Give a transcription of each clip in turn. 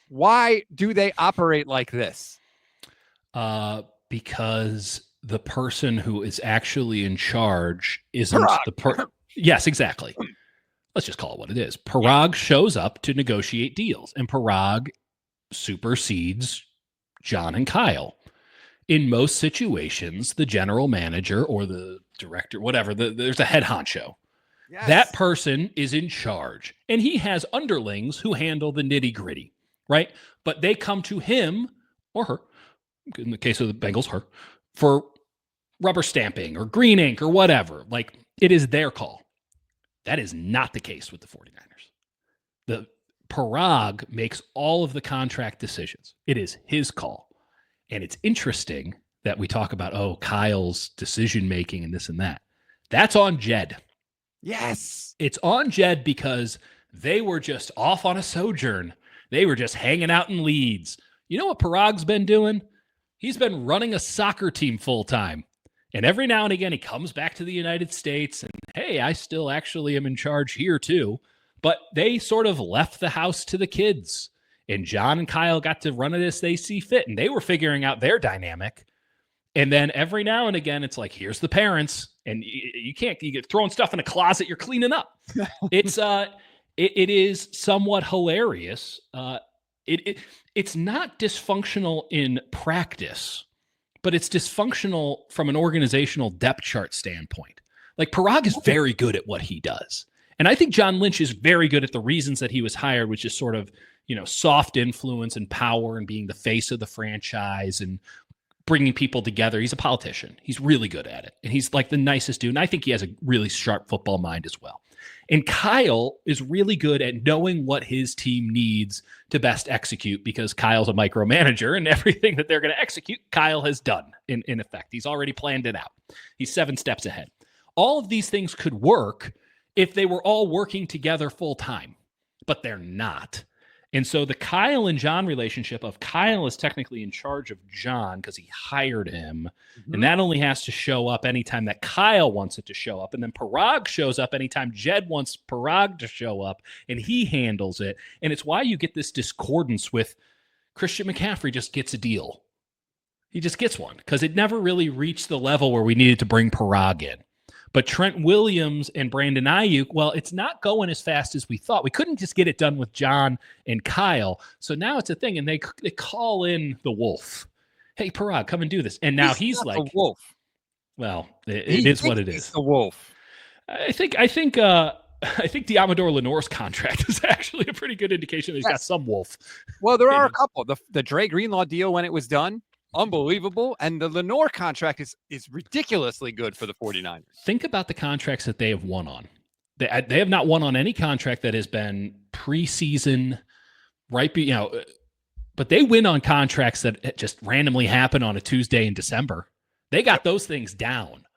Why do they operate like this? Because the person who is actually in charge isn't Paraag. the Yes, exactly. Let's just call it what it is. Paraag shows up to negotiate deals, and Paraag supersedes John and Kyle. In most situations, the general manager or the director, whatever, there's a head honcho. Yes. That person is in charge, and he has underlings who handle the nitty gritty, right? But they come to him or her, in the case of the Bengals, her, for rubber stamping or green ink or whatever. Like, it is their call. That is not the case with the 49ers. The Paraag makes all of the contract decisions. It is his call. And it's interesting that we talk about, Kyle's decision-making and this and that. That's on Jed. Yes. It's on Jed because they were just off on a sojourn. They were just hanging out in Leeds. You know what Paraag's been doing? He's been running a soccer team full-time. And every now and again, he comes back to the United States and, hey, I still actually am in charge here too. But they sort of left the house to the kids. And John and Kyle got to run it as they see fit. And they were figuring out their dynamic. And then every now and again, it's like, here's the parents. And you get throwing stuff in a closet, you're cleaning up. It is somewhat hilarious. It's not dysfunctional in practice, but it's dysfunctional from an organizational depth chart standpoint. Like, Paraag is very good at what he does. And I think John Lynch is very good at the reasons that he was hired, which is sort of, soft influence and power and being the face of the franchise and bringing people together. He's a politician. He's really good at it. And he's like the nicest dude. And I think he has a really sharp football mind as well. And Kyle is really good at knowing what his team needs to best execute, because Kyle's a micromanager, and everything that they're going to execute, Kyle has done in effect. He's already planned it out. He's 7 steps ahead. All of these things could work if they were all working together full time, but they're not. And so the Kyle and John relationship of Kyle is technically in charge of John because he hired him. Mm-hmm. And that only has to show up anytime that Kyle wants it to show up. And then Paraag shows up anytime Jed wants Paraag to show up, and he handles it. And it's why you get this discordance with Christian McCaffrey just gets a deal. He just gets one because it never really reached the level where we needed to bring Paraag in. But Trent Williams and Brandon Aiyuk, well, it's not going as fast as we thought. We couldn't just get it done with John and Kyle. So now it's a thing, and they call in the wolf. Hey, Paraag, come and do this. And now he's like, the wolf. Well, it is what it is. He's the wolf. I think Diamador Lenore's contract is actually a pretty good indication that he's got some wolf. Well, there are a couple. The Dre Greenlaw deal, when it was done, unbelievable. And the Lenore contract is ridiculously good for the 49ers. Think about the contracts that they have won on. They have not won on any contract that has been preseason, right? But they win on contracts that just randomly happen on a Tuesday in December. They got those things down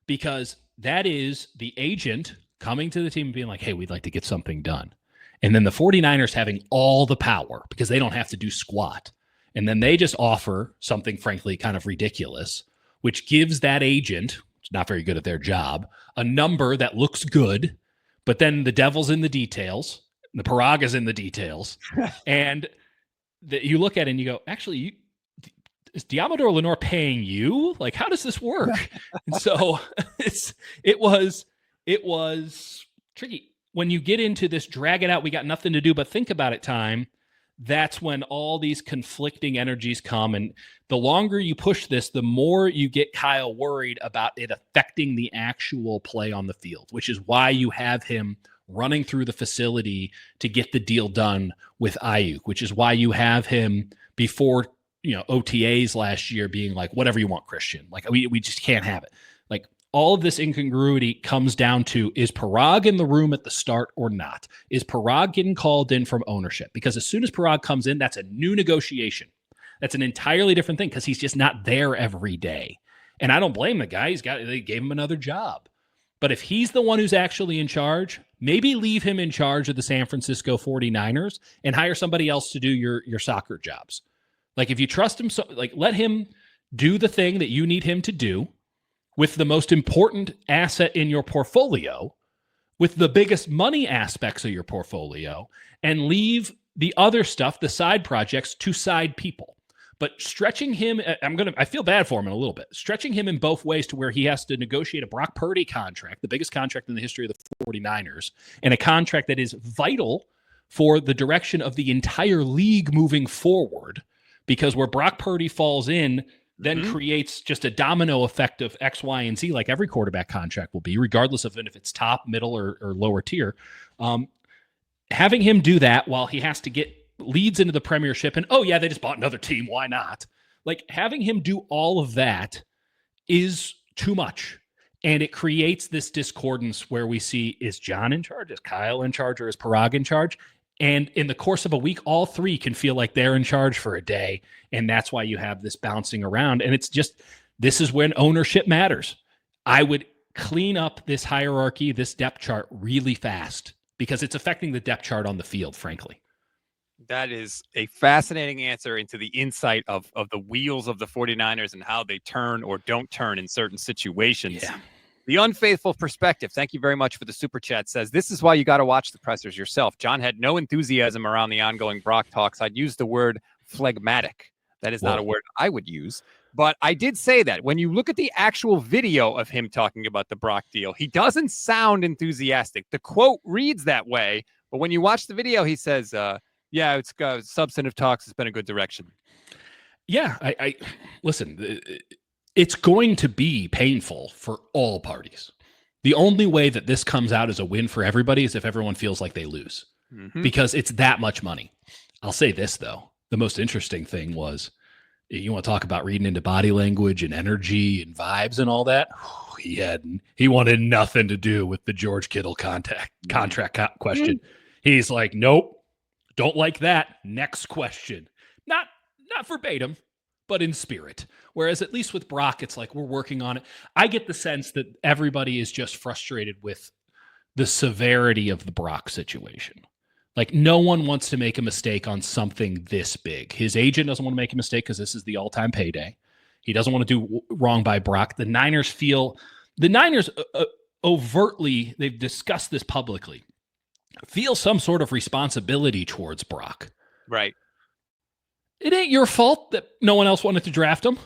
because that is the agent coming to the team and being like, hey, we'd like to get something done. And then the 49ers having all the power because they don't have to do squat. And then they just offer something, frankly, kind of ridiculous, which gives that agent, who's not very good at their job, a number that looks good, but then the devil's in the details, the Paraag is in the details, and you look at it and you go, actually, is Diamador Lenore paying you? Like, how does this work? And so it was tricky. When you get into this drag it out, we got nothing to do but think about it time, that's when all these conflicting energies come. And the longer you push this, the more you get Kyle worried about it affecting the actual play on the field, which is why you have him running through the facility to get the deal done with Aiyuk, which is why you have him before, OTAs last year being like, whatever you want, Christian. Like, we just can't have it. Like, all of this incongruity comes down to, is Paraag in the room at the start or not? Is Paraag getting called in from ownership? Because as soon as Paraag comes in, that's a new negotiation. That's an entirely different thing because he's just not there every day. And I don't blame the guy. They gave him another job. But if he's the one who's actually in charge, maybe leave him in charge of the San Francisco 49ers and hire somebody else to do your soccer jobs. Like, if you trust him, let him do the thing that you need him to do with the most important asset in your portfolio, with the biggest money aspects of your portfolio, and leave the other stuff, the side projects, to side people. But stretching him, I feel bad for him in a little bit. Stretching him in both ways to where he has to negotiate a Brock Purdy contract, the biggest contract in the history of the 49ers, and a contract that is vital for the direction of the entire league moving forward, because where Brock Purdy falls in then creates just a domino effect of X, Y, and Z, like every quarterback contract will be, regardless of if it's top, middle, or lower tier. Having him do that while he has to get leads into the premiership and, oh yeah, they just bought another team, why not? Like, having him do all of that is too much. And it creates this discordance where we see, is John in charge? Is Kyle in charge? Or is Paraag in charge? And in the course of a week, all three can feel like they're in charge for a day. And that's why you have this bouncing around. And it's just, this is when ownership matters. I would clean up this hierarchy, this depth chart really fast, because it's affecting the depth chart on the field, frankly. That is a fascinating answer into the insight of the wheels of the 49ers and how they turn or don't turn in certain situations. Yeah. The Unfaithful Perspective, thank you very much for the super chat, says, this is why you got to watch the pressers yourself. John had no enthusiasm around the ongoing Brock talks. I'd use the word phlegmatic. That is not a word I would use. But I did say that when you look at the actual video of him talking about the Brock deal, he doesn't sound enthusiastic. The quote reads that way, but when you watch the video, he says, yeah, it's substantive talks. It's been a good direction. Yeah, I listen, it's going to be painful for all parties. The only way that this comes out as a win for everybody is if everyone feels like they lose, because it's that much money. I'll say this, though. The most interesting thing was, you want to talk about reading into body language and energy and vibes and all that? He wanted nothing to do with the George Kittle contract question. He's like, nope, don't like that. Next question. Not verbatim, but in spirit. Whereas at least with Brock, it's like, we're working on it. I get the sense that everybody is just frustrated with the severity of the Brock situation. Like, no one wants to make a mistake on something this big. His agent doesn't want to make a mistake because this is the all-time payday. He doesn't want to do wrong by Brock. The Niners overtly, they've discussed this publicly, feel some sort of responsibility towards Brock. Right. It ain't your fault that no one else wanted to draft him.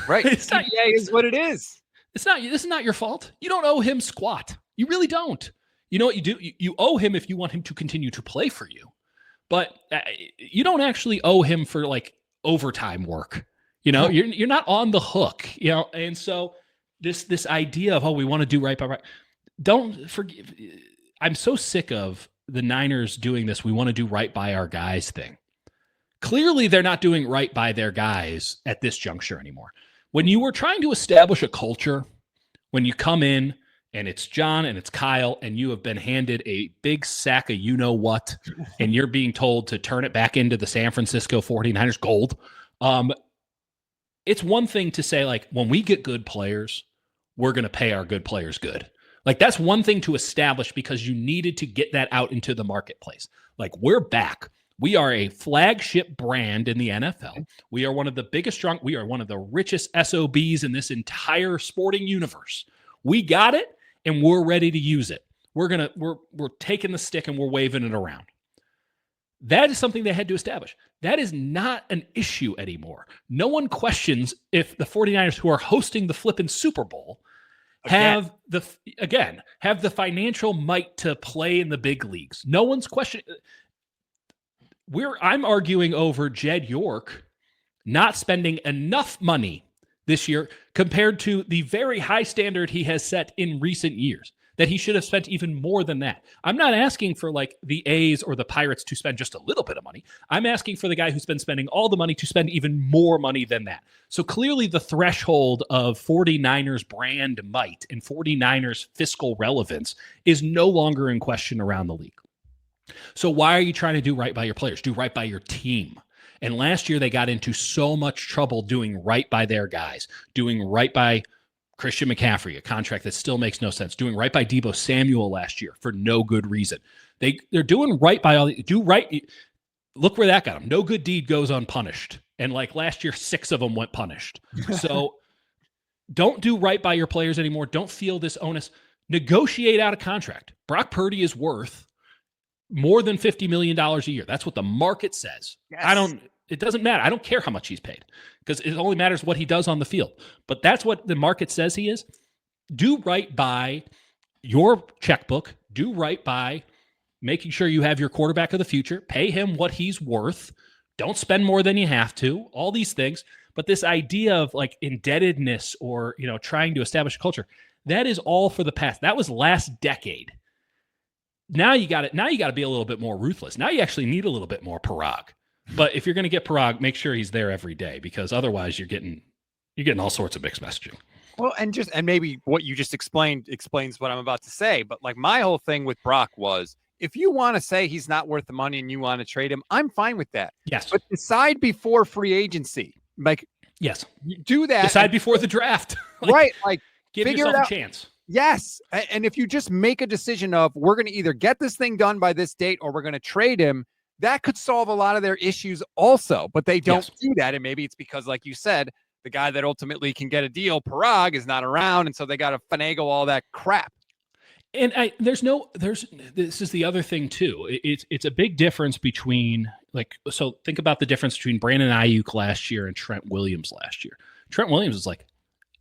Right. It's not, yeah, it's what it is. This is not your fault. You don't owe him squat. You really don't. You know what you do? You owe him if you want him to continue to play for you. But you don't actually owe him for like overtime work. You know, you're not on the hook, you know. And so this idea of, we want to do right by right. Don't forgive. I'm so sick of the Niners doing this. We want to do right by our guys thing. Clearly, they're not doing right by their guys at this juncture anymore. When you were trying to establish a culture, when you come in and it's John and it's Kyle, and you have been handed a big sack of you-know-what, and you're being told to turn it back into the San Francisco 49ers gold, it's one thing to say, like, when we get good players, we're going to pay our good players good. Like, that's one thing to establish because you needed to get that out into the marketplace. Like, we're back. We are a flagship brand in the NFL. We are one of the biggest, we are one of the richest SOBs in this entire sporting universe. We got it, and we're ready to use it. We're taking the stick and we're waving it around. That is something they had to establish. That is not an issue anymore. No one questions if the 49ers, who are hosting the flipping Super Bowl, have the financial might to play in the big leagues. No one's questioning. I'm arguing over Jed York not spending enough money this year compared to the very high standard he has set in recent years, that he should have spent even more than that. I'm not asking for like the A's or the Pirates to spend just a little bit of money. I'm asking for the guy who's been spending all the money to spend even more money than that. So clearly the threshold of 49ers brand might and 49ers fiscal relevance is no longer in question around the league. So why are you trying to do right by your players? Do right by your team. And last year they got into so much trouble doing right by their guys, doing right by Christian McCaffrey, a contract that still makes no sense, doing right by Deebo Samuel last year for no good reason. They're doing right by do right. Look where that got them. No good deed goes unpunished. And like last year, 6 of them went punished. So don't do right by your players anymore. Don't feel this onus. Negotiate out a contract. Brock Purdy is worth more than $50 million a year. That's what the market says. Yes. It doesn't matter. I don't care how much he's paid because it only matters what he does on the field. But that's what the market says he is. Do right by your checkbook. Do right by making sure you have your quarterback of the future. Pay him what he's worth. Don't spend more than you have to. All these things. But this idea of like indebtedness or, trying to establish a culture, that is all for the past. That was last decade. Now you got to be a little bit more ruthless. Now you actually need a little bit more paraag. But if you're going to get paraag, make sure he's there every day, because otherwise you're getting all sorts of mixed messaging. Well, and maybe what you just explains what I'm about to say. But like my whole thing with Brock was, if you want to say he's not worth the money and you want to trade him, I'm fine with that. Yes. But decide before free agency. Like, yes, do that. Decide before the draft. Right. Like, give yourself a chance. Yes. And if you just make a decision of, we're going to either get this thing done by this date or we're going to trade him, that could solve a lot of their issues also. But they don't do that. And maybe it's because, like you said, the guy that ultimately can get a deal, paraag, is not around. And so they got to finagle all that crap. And this is the other thing too. It's a big difference between, so think about the difference between Brandon Aiyuk last year and Trent Williams last year. Trent Williams is like,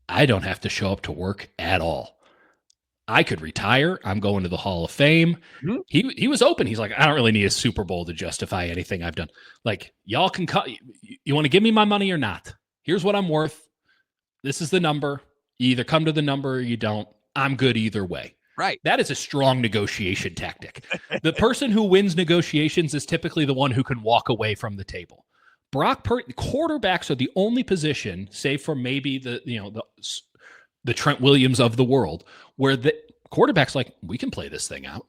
I don't have to show up to work at all. I could retire. I'm going to the Hall of Fame. Mm-hmm. He was open. He's like, I don't really need a Super Bowl to justify anything I've done. Like, y'all can cut. You want to give me my money or not? Here's what I'm worth. This is the number. You either come to the number or you don't. I'm good either way. Right. That is a strong negotiation tactic. The person who wins negotiations is typically the one who can walk away from the table. Brock Purdy, quarterbacks are the only position, save for maybe the Trent Williams of the world, where the quarterback's like, we can play this thing out.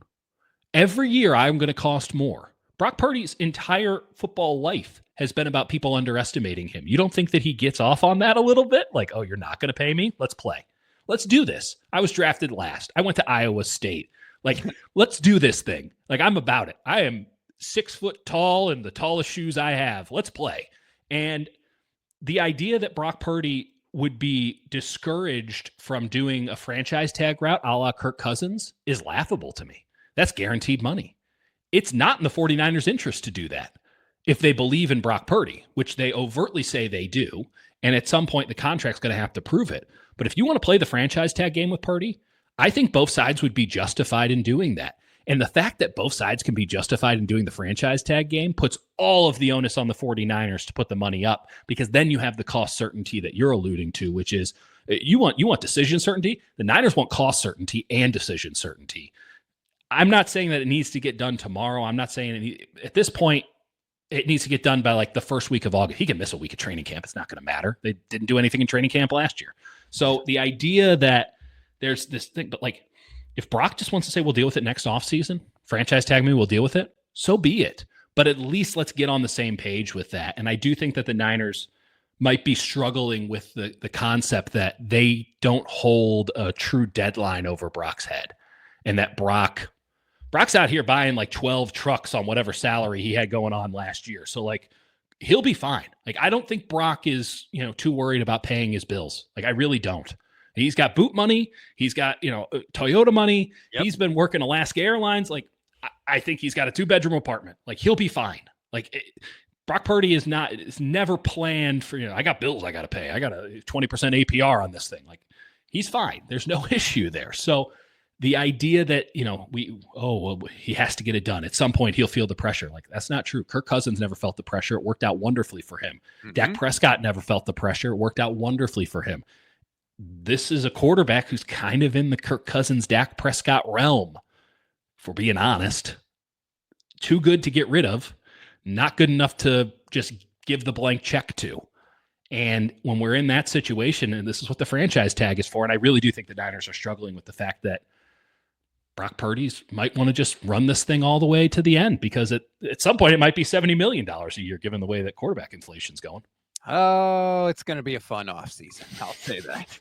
Every year I'm going to cost more. Brock Purdy's entire football life has been about people underestimating him. You don't think that he gets off on that a little bit? Like, oh, you're not going to pay me? Let's play. Let's do this. I was drafted last. I went to Iowa State. Like, let's do this thing. Like, I'm about it. I am 6 foot tall and the tallest shoes I have. Let's play. And the idea that Brock Purdy would be discouraged from doing a franchise tag route a la Kirk Cousins is laughable to me. That's guaranteed money. It's not in the 49ers' interest to do that if they believe in Brock Purdy, which they overtly say they do. And at some point, the contract's going to have to prove it. But if you want to play the franchise tag game with Purdy, I think both sides would be justified in doing that. And the fact that both sides can be justified in doing the franchise tag game puts all of the onus on the 49ers to put the money up, because then you have the cost certainty that you're alluding to, which is you want decision certainty. The Niners want cost certainty and decision certainty. I'm not saying that it needs to get done tomorrow. I'm not saying at this point it needs to get done by like the first week of August. He can miss a week of training camp. It's not going to matter. They didn't do anything in training camp last year. So the idea that there's this thing, but like if Brock just wants to say, we'll deal with it next offseason, franchise tag me, we'll deal with it, so be it. But at least let's get on the same page with that. And I do think that the Niners might be struggling with the concept that they don't hold a true deadline over Brock's head, and that Brock's out here buying like 12 trucks on whatever salary he had going on last year. So like he'll be fine. Like I don't think Brock is, too worried about paying his bills. Like I really don't. He's got boot money. He's got, Toyota money. Yep. He's been working Alaska Airlines. Like I think he's got a 2-bedroom apartment. Like he'll be fine. Like Brock Purdy is never planned for, I got bills I got to pay. I got a 20% APR on this thing. Like he's fine. There's no issue there. So the idea that, he has to get it done. At some point, he'll feel the pressure. Like, that's not true. Kirk Cousins never felt the pressure. It worked out wonderfully for him. Mm-hmm. Dak Prescott never felt the pressure. It worked out wonderfully for him. This is a quarterback who's kind of in the Kirk Cousins, Dak Prescott realm, for being honest. Too good to get rid of. Not good enough to just give the blank check to. And when we're in that situation, and this is what the franchise tag is for, and I really do think the Niners are struggling with the fact that Brock Purdy's might want to just run this thing all the way to the end, because at some point it might be $70 million a year, given the way that quarterback inflation's going. Oh, it's going to be a fun offseason. I'll say that.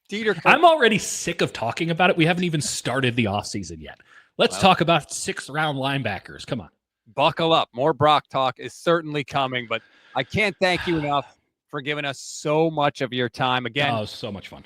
Dieter, I'm already sick of talking about it. We haven't even started the offseason yet. Let's talk about 6th-round linebackers. Come on. Buckle up. More Brock talk is certainly coming, but I can't thank you enough for giving us so much of your time. Again, oh, so much fun.